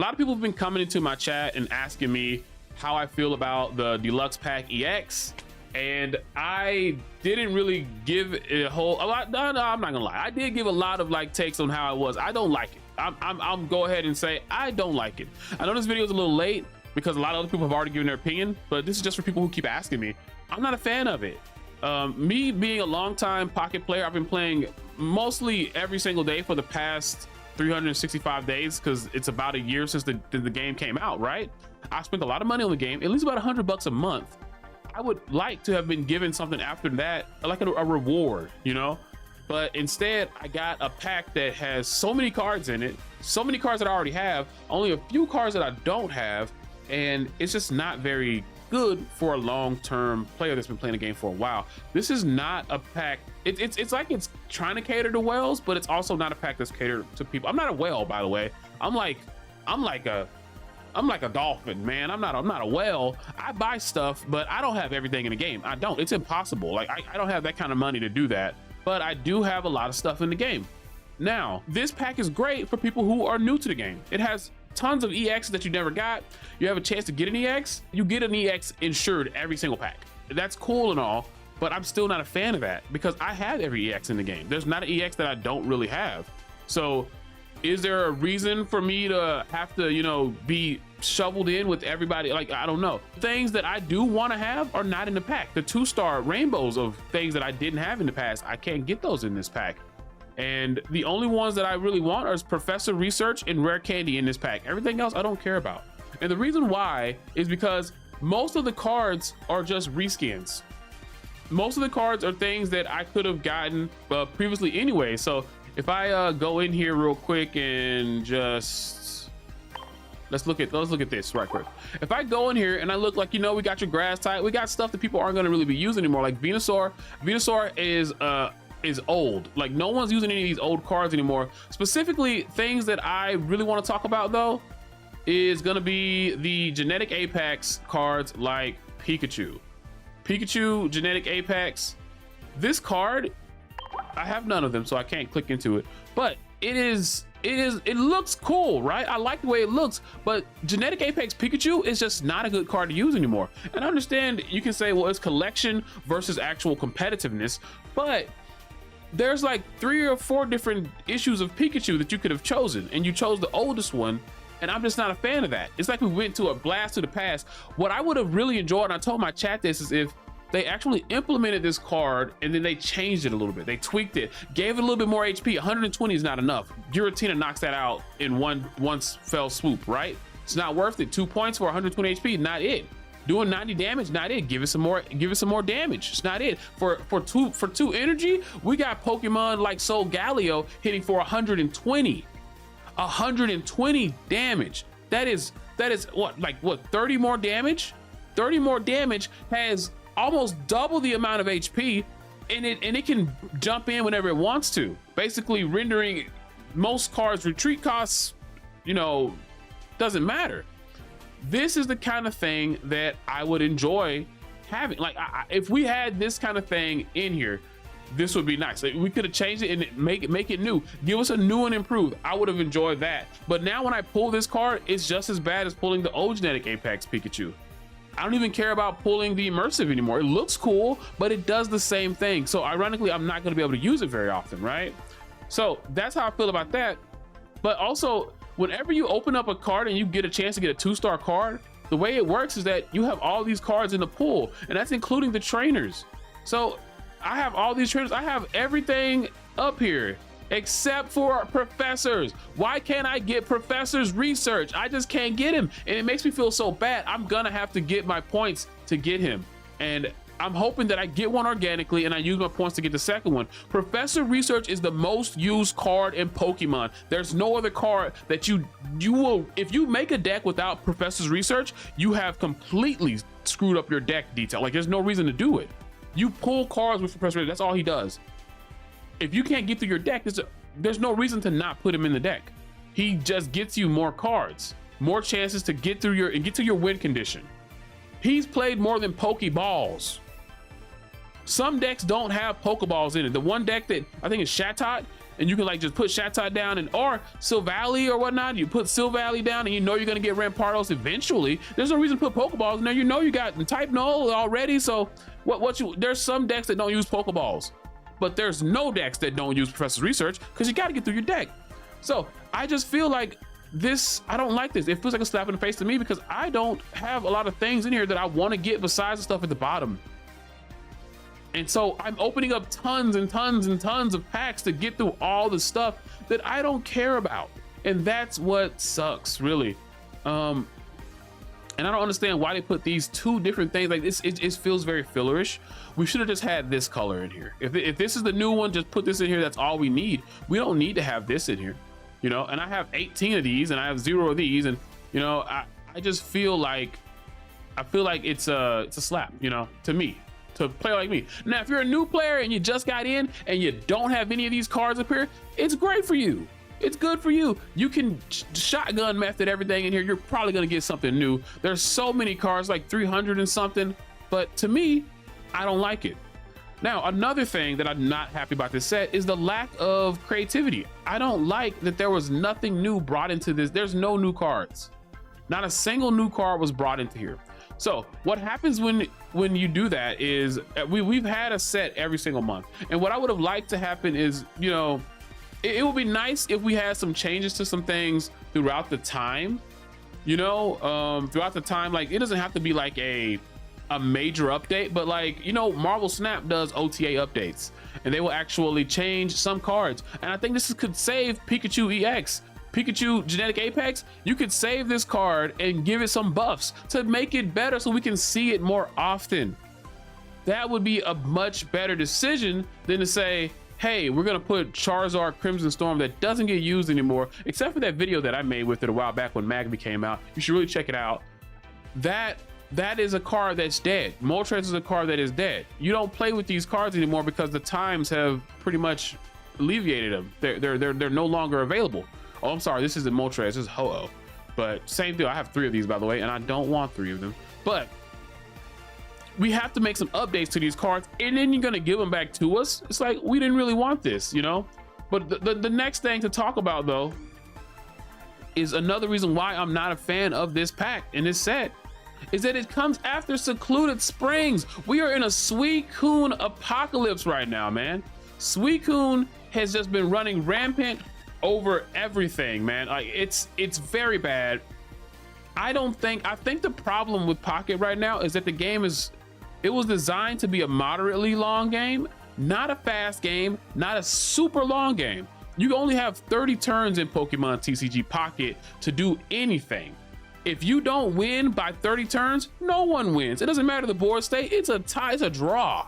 A lot of people have been coming into my chat and asking me how I feel about the Deluxe Pack EX, and I didn't really give it a lot. No, I'm not gonna lie. I did give a lot of like takes on how it was. I don't like it. I'm go ahead and say I don't like it. I know this video is a little late because a lot of other people have already given their opinion, but this is just for people who keep asking me. I'm not a fan of it. Me being a longtime Pocket player, I've been playing mostly every single day for the past 365 days because it's about a year since the game came out, right? I spent a lot of money on the game, at least about $100 a month. I would like to have been given something after that, like a reward, you know? But instead, I got a pack that has so many cards in it, so many cards that I already have, only a few cards that I don't have, and it's just not very good for a long-term player that's been playing the game for a while. This is not a pack. It's like it's trying to cater to whales, but it's also not a pack that's catered to people. I'm not a whale, by the way. I'm like a dolphin, man. I'm not a whale. I buy stuff, but I don't have everything in the game. I don't. It's impossible. Like I don't have that kind of money to do that, but I do have a lot of stuff in the game. Now, this pack is great for people who are new to the game. It has tons of EX that you never got. You have a chance to get an EX. You get an EX insured every single pack. That's cool and all, but I'm still not a fan of that because I have every EX in the game. There's not an EX that I don't really have. So is there a reason for me to have to, you know, be shoveled in with everybody? Like, I don't know. Things that I do want to have are not in the pack. The 2-star rainbows of things that I didn't have in the past, I can't get those in this pack. And the only ones that I really want are Professor Research and Rare Candy in this pack. Everything else I don't care about. And the reason why is because most of the cards are just reskins. Most of the cards are things that I could have gotten previously anyway. So if I go in here real quick and just let's look at this right quick. If I go in here and I look, like, you know, we got your grass type, we got stuff that people aren't going to really be using anymore, like Venusaur. Venusaur is old. Like, no one's using any of these old cards anymore. Specifically, things that I really want to talk about though is going to be the genetic Apex cards like Pikachu. Pikachu genetic Apex. This card, I have none of them, so I can't click into it, but it looks cool, right? I like the way it looks, but genetic Apex Pikachu is just not a good card to use anymore. And I understand you can say, well, it's collection versus actual competitiveness, but there's like 3 or 4 different issues of Pikachu that you could have chosen, and you chose the oldest one, and I'm just not a fan of that. It's like we went to a blast to the past. What I would have really enjoyed, and I told my chat this, is if they actually implemented this card and then they changed it a little bit. They tweaked it, gave it a little bit more HP. 120 is not enough. Giratina knocks that out in one fell swoop, right? It's not worth it. 2 points for 120 HP, not it. Doing 90 damage, not it. Give it some more damage. It's not it. For two energy, we got Pokemon like Soul Galio hitting for 120 damage. That is what, 30 more damage? 30 more damage has almost double the amount of HP, and it can jump in whenever it wants to, basically rendering most cards retreat costs, you know, doesn't matter. This is the kind of thing that I would enjoy having. Like, if we had this kind of thing in here, this would be nice. Like, we could have changed it and make it new. Give us a new and improved. I would have enjoyed that. But now when I pull this card, it's just as bad as pulling the old genetic Apex Pikachu. I don't even care about pulling the immersive anymore. It looks cool, but it does the same thing. So ironically, I'm not going to be able to use it very often, right? So that's how I feel about that. But also, whenever you open up a card and you get a chance to get a 2-star card, the way it works is that you have all these cards in the pool, and that's including the trainers. So I have all these trainers. I have everything up here except for professors. Why can't I get Professor's Research? I just can't get him, and it makes me feel so bad. I'm gonna have to get my points to get him, and I'm hoping that I get one organically and I use my points to get the second one. Professor Research is the most used card in Pokemon. There's no other card that you will, if you make a deck without Professor's Research, you have completely screwed up your deck detail. Like, there's no reason to do it. You pull cards with Professor Research, that's all he does. If you can't get through your deck, there's no reason to not put him in the deck. He just gets you more cards, more chances to get through your win condition. He's played more than Pokeballs. Some decks don't have Pokeballs in it. The one deck that I think is Shatot, and you can like just put Chatot down and or Silvally or whatnot. You put Silvally down and you know you're gonna get Rampardos eventually. There's no reason to put Pokeballs in there. You know you got type null already. So there's some decks that don't use Pokeballs, but there's no decks that don't use Professor's Research because you got to get through your deck. So I just feel like this, I don't like this. It feels like a slap in the face to me because I don't have a lot of things in here that I want to get besides the stuff at the bottom. And so I'm opening up tons and tons and tons of packs to get through all the stuff that I don't care about. And that's what sucks, really. And I don't understand why they put these two different things. Like this, it feels very fillerish. We should have just had this color in here. If this is the new one, just put this in here. That's all we need. We don't need to have this in here, you know. And I have 18 of these, and I have 0 of these, and you know, I just feel like it's a slap, you know, to me. To a player like me. Now, if you're a new player and you just got in and you don't have any of these cards up here, it's great for you. It's good for you. You can shotgun method everything in here. You're probably gonna get something new. There's so many cards, like 300 and something, but to me, I don't like it. Now, another thing that I'm not happy about this set is the lack of creativity. I don't like that there was nothing new brought into this. There's no new cards. Not a single new card was brought into here. So what happens when you do that is we've had a set every single month. And what I would have liked to happen is, you know, it would be nice if we had some changes to some things throughout the time, you know, throughout the time. Like it doesn't have to be like a major update, but like, you know, Marvel Snap does OTA updates and they will actually change some cards. And I think this could save Pikachu EX. Pikachu Genetic Apex, you could save this card and give it some buffs to make it better so we can see it more often. That would be a much better decision than to say, hey, we're gonna put Charizard Crimson Storm that doesn't get used anymore, except for that video that I made with it a while back when Magby came out. You should really check it out. That is a card that's dead. Moltres is a card that is dead. You don't play with these cards anymore because the times have pretty much alleviated them. They're no longer available. Oh, I'm sorry, this isn't Moltres, this is Ho-Oh. But same deal, I have 3 of these, by the way, and I don't want 3 of them. But we have to make some updates to these cards, and then you're gonna give them back to us. It's like, we didn't really want this, you know? But the next thing to talk about, though, is another reason why I'm not a fan of this pack and this set, is that it comes after Secluded Springs. We are in a Suicune apocalypse right now, man. Suicune has just been running rampant over everything, man. Like it's very bad. I think the problem with Pocket right now is that the game was designed to be a moderately long game, not a fast game, not a super long game. You only have 30 turns in Pokemon TCG Pocket to do anything. If you don't win by 30 turns, no one wins. It doesn't matter the board state, it's a tie, it's a draw.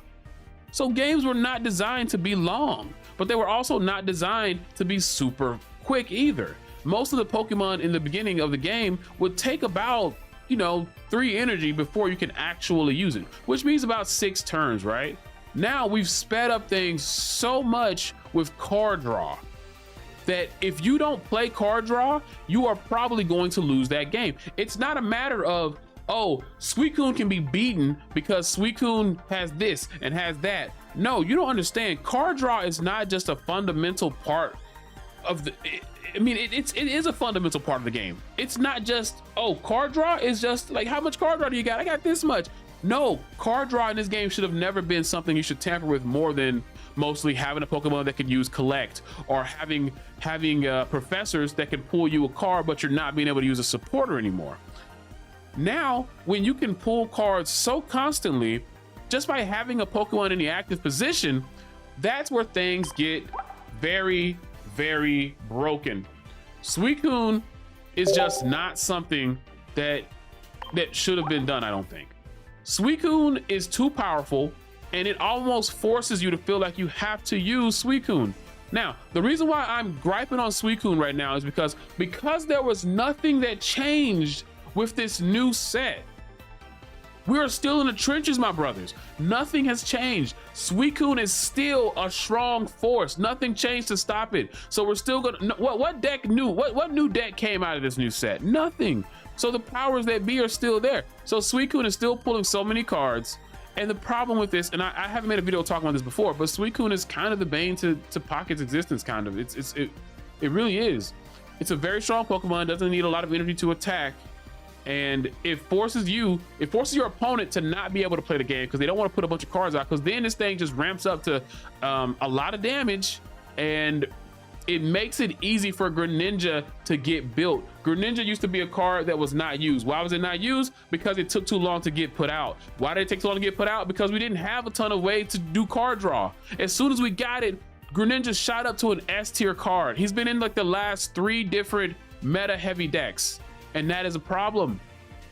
So games were not designed to be long, but they were also not designed to be super quick either. Most of the Pokemon in the beginning of the game would take about, you know, 3 energy before you can actually use it, which means about 6 turns, right? Now we've sped up things so much with card draw that if you don't play card draw, you are probably going to lose that game. It's not a matter of, oh, Suicune can be beaten because Suicune has this and has that. No, you don't understand. Card draw is not just a fundamental part of the, it is a fundamental part of the game. It's not just, oh, card draw is just like, how much card draw do you got? I got this much. No, card draw in this game should have never been something you should tamper with more than mostly having a Pokemon that can use collect, or having professors that can pull you a card, but you're not being able to use a supporter anymore. Now, when you can pull cards so constantly, just by having a Pokemon in the active position, that's where things get very, very broken. Suicune is just not something that should have been done, I don't think. Suicune is too powerful, and it almost forces you to feel like you have to use Suicune. Now, the reason why I'm griping on Suicune right now is because there was nothing that changed with this new set. We are still in the trenches, my brothers. Nothing has changed. Suicune is still a strong force. Nothing changed to stop it. So we're still gonna, what deck new, what new deck came out of this new set? Nothing. So the powers that be are still there. So Suicune is still pulling so many cards, And the problem with this, and I haven't made a video talking about this before, but Suicune is kind of the bane to Pocket's existence, kind of. It really is. It's a very strong Pokemon, doesn't need a lot of energy to attack, and it forces your opponent to not be able to play the game because they don't want to put a bunch of cards out, because then this thing just ramps up to a lot of damage, and it makes it easy for Greninja to get built. Greninja used to be a card that was not used. Why was it not used? Because it took too long to get put out. Why did it take so long to get put out? Because we didn't have a ton of ways to do card draw. As soon as we got it, Greninja shot up to an S tier card. He's been in like the last 3 different meta heavy decks, and that is a problem.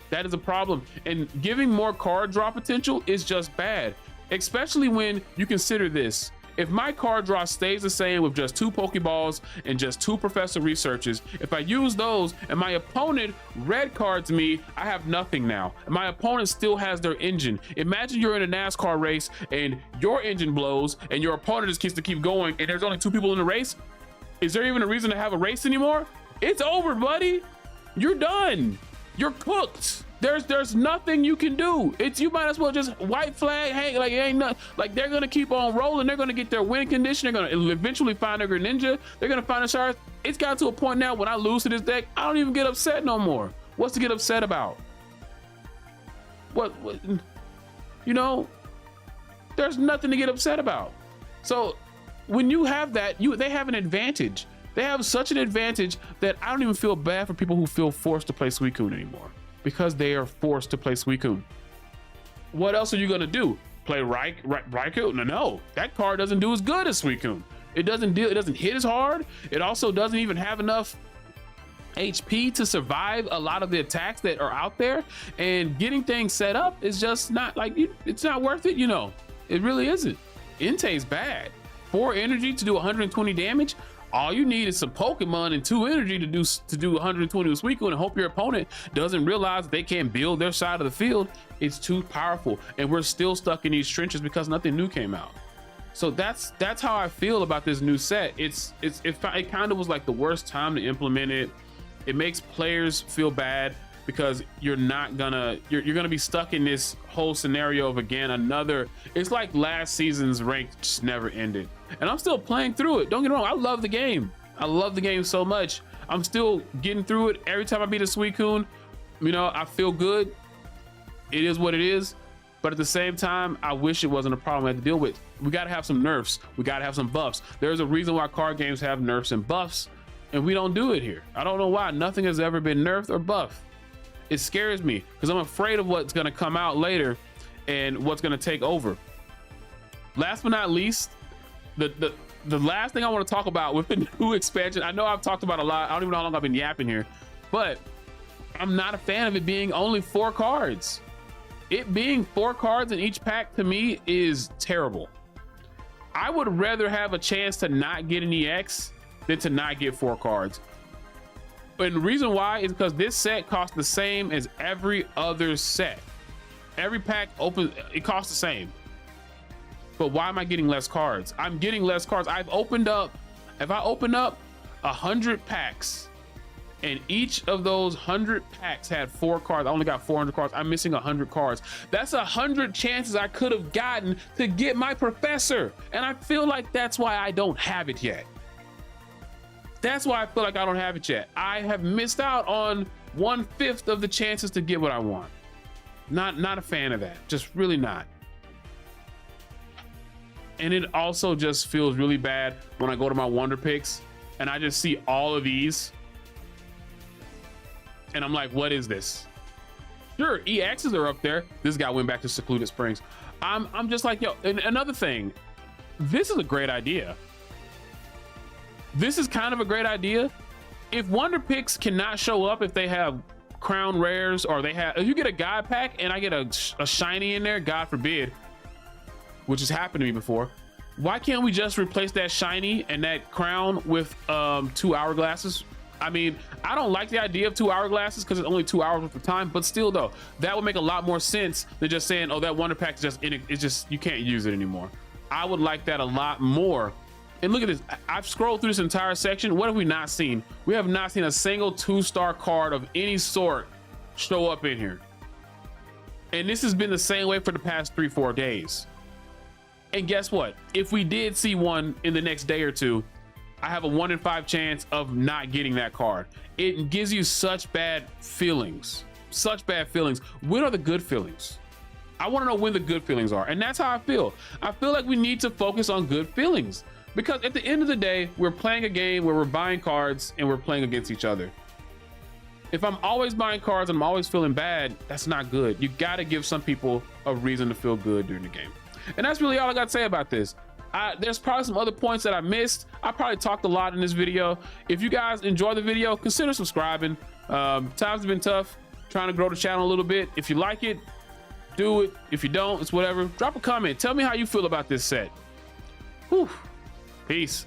That is a problem. And giving more card draw potential is just bad, especially when you consider this. If my card draw stays the same with just 2 Pokeballs and just 2 Professor Researches, if I use those and my opponent red cards me, I have nothing now. My opponent still has their engine. Imagine you're in a NASCAR race and your engine blows and your opponent just gets to keep going and there's only 2 people in the race. Is there even a reason to have a race anymore? It's over, buddy. You're done. You're cooked. There's nothing you can do. You might as well just white flag, hey, like it ain't nothing. Like they're gonna keep on rolling. They're gonna get their win condition. They're gonna eventually find their Greninja. They're gonna find a Charizard. It's got to a point now when I lose to this deck, I don't even get upset no more. What's to get upset about? What you know? There's nothing to get upset about. So when you have that, they have an advantage. They have such an advantage that I don't even feel bad for people who feel forced to play Suicune anymore, because they are forced to play Suicune. What else are you gonna do? Play Raikou? No, that card doesn't do as good as Suicune. It doesn't hit as hard. It also doesn't even have enough HP to survive a lot of the attacks that are out there. And getting things set up is just not like, it's not worth it, you know. It really isn't. Entei's bad. 4 energy to do 120 damage. All you need is some Pokemon and 2 energy to do 120 with Suicune, and hope your opponent doesn't realize they can't build their side of the field. It's too powerful, and we're still stuck in these trenches because nothing new came out. So that's how I feel about this new set. It kind of was like the worst time to implement it. It makes players feel bad because you're gonna be stuck in this whole scenario of, again, another. It's like last season's rank just never ended. And I'm still playing through it. Don't get me wrong, I love the game. I love the game so much. I'm still getting through it. Every time I beat a Suicune, you know, I feel good. It is what it is. But at the same time, I wish it wasn't a problem I had to deal with. We gotta have some nerfs. We gotta have some buffs. There's a reason why card games have nerfs and buffs, and we don't do it here. I don't know why. Nothing has ever been nerfed or buffed. It scares me because I'm afraid of what's gonna come out later and what's gonna take over. Last but not least, the last thing I want to talk about with the new expansion, I know I've talked about a lot. I don't even know how long I've been yapping here, but I'm not a fan of it being only 4 cards. It being 4 cards in each pack, to me, is terrible. I would rather have a chance to not get an EX than to not get 4 cards. And the reason why is because this set costs the same as every other set. Every pack it costs the same. But why am I getting less cards? I'm getting less cards. If I open up 100 packs and each of those 100 packs had 4 cards, I only got 400 cards. I'm missing 100 cards. That's 100 chances I could have gotten to get my Professor. And I feel like that's why I don't have it yet. That's why I feel like I don't have it yet. I have missed out on 1/5 of the chances to get what I want. Not a fan of that. Just really not. And it also just feels really bad when I go to my Wonder Picks and I just see all of these. And I'm like, what is this? Sure, EXs are up there. This guy went back to Secluded Springs. I'm just like, yo, and another thing, this is a great idea. This is kind of a great idea. If Wonder Picks cannot show up if they have crown rares, or if you get a guide pack and I get a shiny in there, God forbid, which has happened to me before, why can't we just replace that shiny and that crown with 2 hourglasses? I mean, I don't like the idea of 2 hourglasses because it's only 2 hours worth of time, but still though, that would make a lot more sense than just saying, oh, that Wonder Pack is just you can't use it anymore. I would like that a lot more. And look at this, I've scrolled through this entire section. What have we not seen? We have not seen a single 2-star card of any sort show up in here. And this has been the same way for the past 3-4 days. And guess what? If we did see one in the next day or two, I have a 1 in 5 chance of not getting that card. It gives you such bad feelings, such bad feelings. When are the good feelings? I want to know when the good feelings are. And that's how I feel. I feel like we need to focus on good feelings, because at the end of the day, we're playing a game where we're buying cards and we're playing against each other. If I'm always buying cards and I'm always feeling bad, that's not good. You got to give some people a reason to feel good during the game. And that's really all I got to say about this. There's probably some other points that I missed. I probably talked a lot in this video. If you guys enjoy the video, consider subscribing. Times have been tough, trying to grow the channel a little bit. If you like it, do it. If you don't, it's whatever. Drop a comment. Tell me how you feel about this set. Whew. Peace.